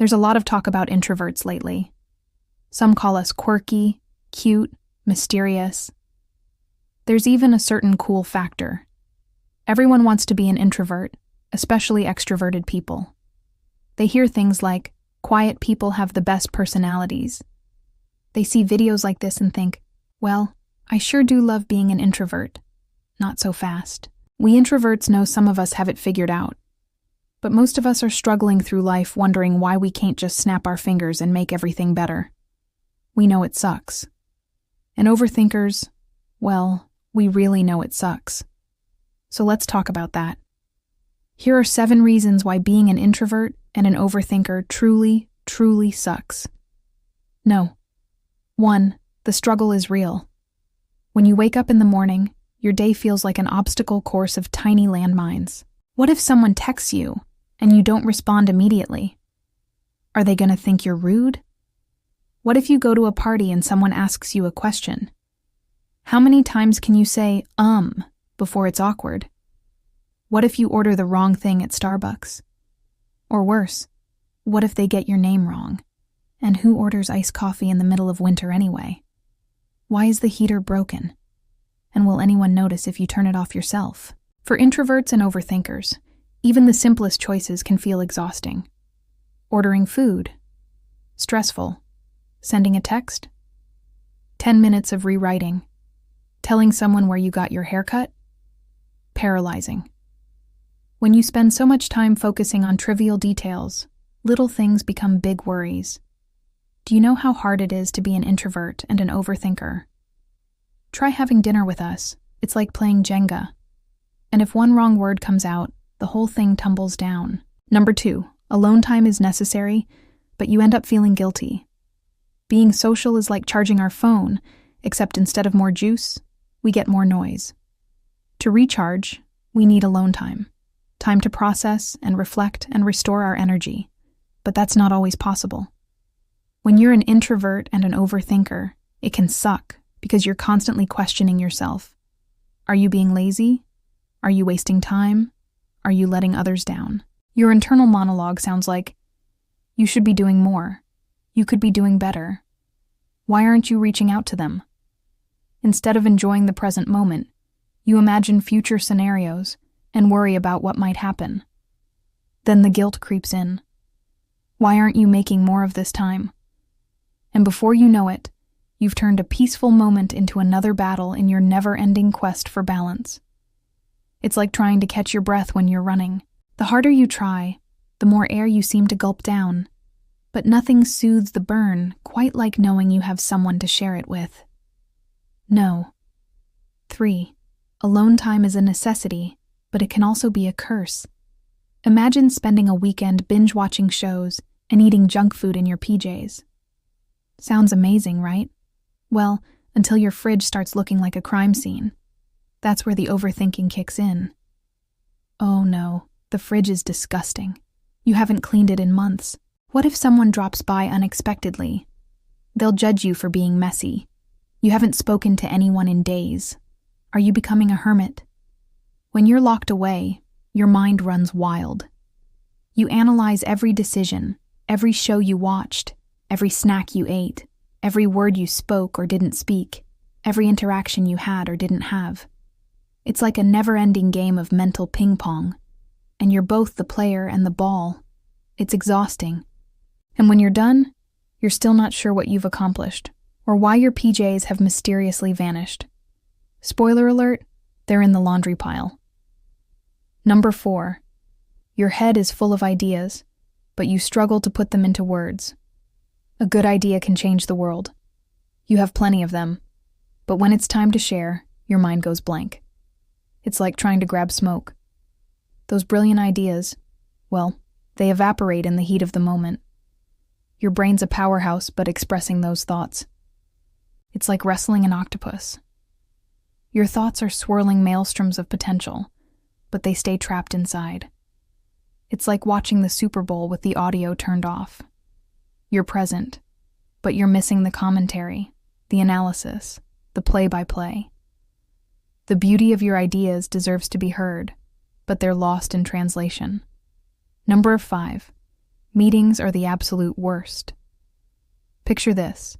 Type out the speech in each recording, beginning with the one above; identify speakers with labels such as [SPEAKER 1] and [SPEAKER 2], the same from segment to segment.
[SPEAKER 1] There's a lot of talk about introverts lately. Some call us quirky, cute, mysterious. There's even a certain cool factor. Everyone wants to be an introvert, especially extroverted people. They hear things like, quiet people have the best personalities. They see videos like this and think, well, I sure do love being an introvert. Not so fast. We introverts know some of us have it figured out. But most of us are struggling through life wondering why we can't just snap our fingers and make everything better. We know it sucks. And overthinkers, well, we really know it sucks. So let's talk about that. Here are 7 reasons why being an introvert and an overthinker truly, truly sucks. No. 1. The struggle is real. When you wake up in the morning, your day feels like an obstacle course of tiny landmines. What if someone texts you and you don't respond immediately? Are they going to think you're rude? What if you go to a party and someone asks you a question? How many times can you say, before it's awkward? What if you order the wrong thing at Starbucks? Or worse, what if they get your name wrong? And who orders iced coffee in the middle of winter anyway? Why is the heater broken? And will anyone notice if you turn it off yourself? For introverts and overthinkers, even the simplest choices can feel exhausting. Ordering food, stressful. Sending a text, 10 minutes of rewriting. Telling someone where you got your haircut, paralyzing. When you spend so much time focusing on trivial details, little things become big worries. Do you know how hard it is to be an introvert and an overthinker? Try having dinner with us. It's like playing Jenga. And if one wrong word comes out, the whole thing tumbles down. Number 2, alone time is necessary, but you end up feeling guilty. Being social is like charging our phone, except instead of more juice, we get more noise. To recharge, we need alone time. Time to process and reflect and restore our energy. But that's not always possible. When you're an introvert and an overthinker, it can suck because you're constantly questioning yourself. Are you being lazy? Are you wasting time? Are you letting others down? Your internal monologue sounds like, you should be doing more. You could be doing better. Why aren't you reaching out to them? Instead of enjoying the present moment, you imagine future scenarios and worry about what might happen. Then the guilt creeps in. Why aren't you making more of this time? And before you know it, you've turned a peaceful moment into another battle in your never-ending quest for balance. It's like trying to catch your breath when you're running. The harder you try, the more air you seem to gulp down. But nothing soothes the burn quite like knowing you have someone to share it with. No. 3. Alone time is a necessity, but it can also be a curse. Imagine spending a weekend binge-watching shows and eating junk food in your PJs. Sounds amazing, right? Well, until your fridge starts looking like a crime scene. That's where the overthinking kicks in. Oh no, the fridge is disgusting. You haven't cleaned it in months. What if someone drops by unexpectedly? They'll judge you for being messy. You haven't spoken to anyone in days. Are you becoming a hermit? When you're locked away, your mind runs wild. You analyze every decision, every show you watched, every snack you ate, every word you spoke or didn't speak, every interaction you had or didn't have. It's like a never-ending game of mental ping-pong, and you're both the player and the ball. It's exhausting. And when you're done, you're still not sure what you've accomplished, or why your PJs have mysteriously vanished. Spoiler alert, they're in the laundry pile. Number 4. Your head is full of ideas, but you struggle to put them into words. A good idea can change the world. You have plenty of them, but when it's time to share, your mind goes blank. It's like trying to grab smoke. Those brilliant ideas, well, they evaporate in the heat of the moment. Your brain's a powerhouse, but expressing those thoughts. It's like wrestling an octopus. Your thoughts are swirling maelstroms of potential, but they stay trapped inside. It's like watching the Super Bowl with the audio turned off. You're present, but you're missing the commentary, the analysis, the play-by-play. The beauty of your ideas deserves to be heard, but they're lost in translation. Number 5. Meetings are the absolute worst. Picture this.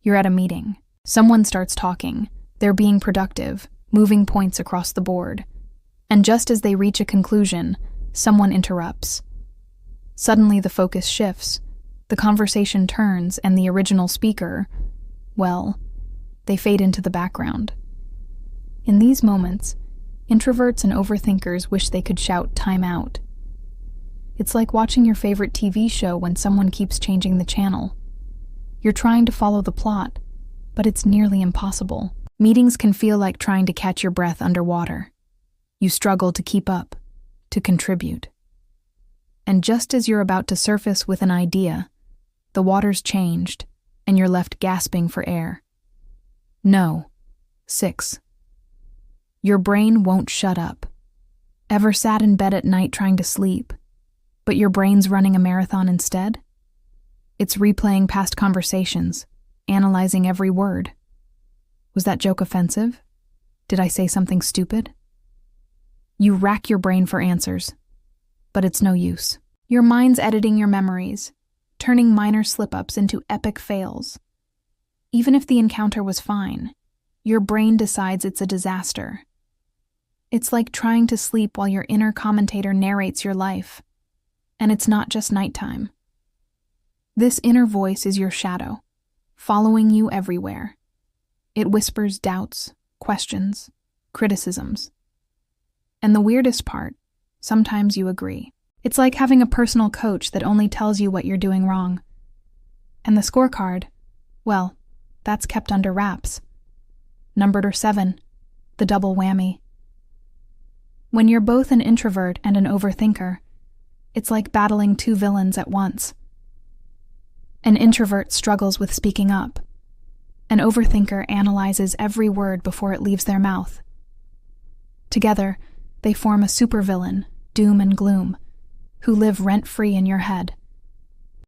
[SPEAKER 1] You're at a meeting. Someone starts talking. They're being productive, moving points across the board. And just as they reach a conclusion, someone interrupts. Suddenly the focus shifts. The conversation turns, and the original speaker, well, they fade into the background. In these moments, introverts and overthinkers wish they could shout "time out." It's like watching your favorite TV show when someone keeps changing the channel. You're trying to follow the plot, but it's nearly impossible. Meetings can feel like trying to catch your breath underwater. You struggle to keep up, to contribute. And just as you're about to surface with an idea, the water's changed, and you're left gasping for air. No. 6. Your brain won't shut up. Ever sat in bed at night trying to sleep, but your brain's running a marathon instead? It's replaying past conversations, analyzing every word. Was that joke offensive? Did I say something stupid? You rack your brain for answers, but it's no use. Your mind's editing your memories, turning minor slip-ups into epic fails. Even if the encounter was fine, your brain decides it's a disaster. It's like trying to sleep while your inner commentator narrates your life. And it's not just nighttime. This inner voice is your shadow, following you everywhere. It whispers doubts, questions, criticisms. And the weirdest part, sometimes you agree. It's like having a personal coach that only tells you what you're doing wrong. And the scorecard, well, that's kept under wraps. Numbered or 7, the double whammy. When you're both an introvert and an overthinker, it's like battling two villains at once. An introvert struggles with speaking up. An overthinker analyzes every word before it leaves their mouth. Together, they form a supervillain, doom and gloom, who live rent-free in your head.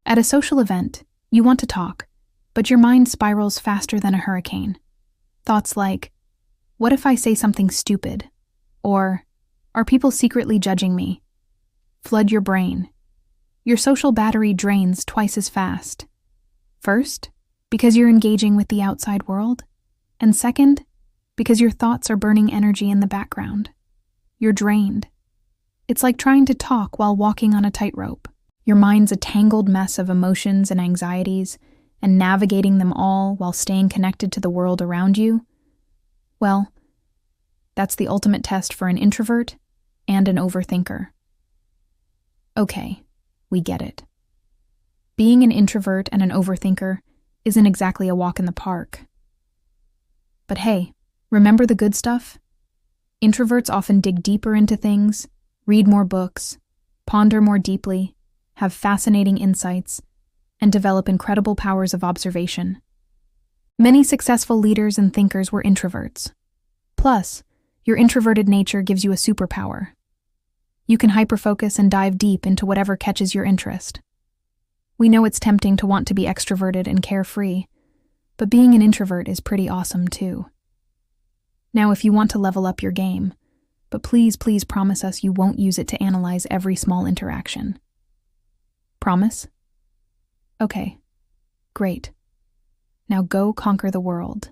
[SPEAKER 1] At a social event, you want to talk, but your mind spirals faster than a hurricane. Thoughts like, what if I say something stupid? Or, are people secretly judging me? Flood your brain. Your social battery drains twice as fast. First, because you're engaging with the outside world. And second, because your thoughts are burning energy in the background. You're drained. It's like trying to talk while walking on a tightrope. Your mind's a tangled mess of emotions and anxieties, and navigating them all while staying connected to the world around you. Well, that's the ultimate test for an introvert and an overthinker. Okay, we get it. Being an introvert and an overthinker isn't exactly a walk in the park. But hey, remember the good stuff? Introverts often dig deeper into things, read more books, ponder more deeply, have fascinating insights, and develop incredible powers of observation. Many successful leaders and thinkers were introverts. Plus, your introverted nature gives you a superpower. You can hyperfocus and dive deep into whatever catches your interest. We know it's tempting to want to be extroverted and carefree, but being an introvert is pretty awesome too. Now, if you want to level up your game, but please promise us you won't use it to analyze every small interaction. Promise? Okay, great. Now go conquer the world.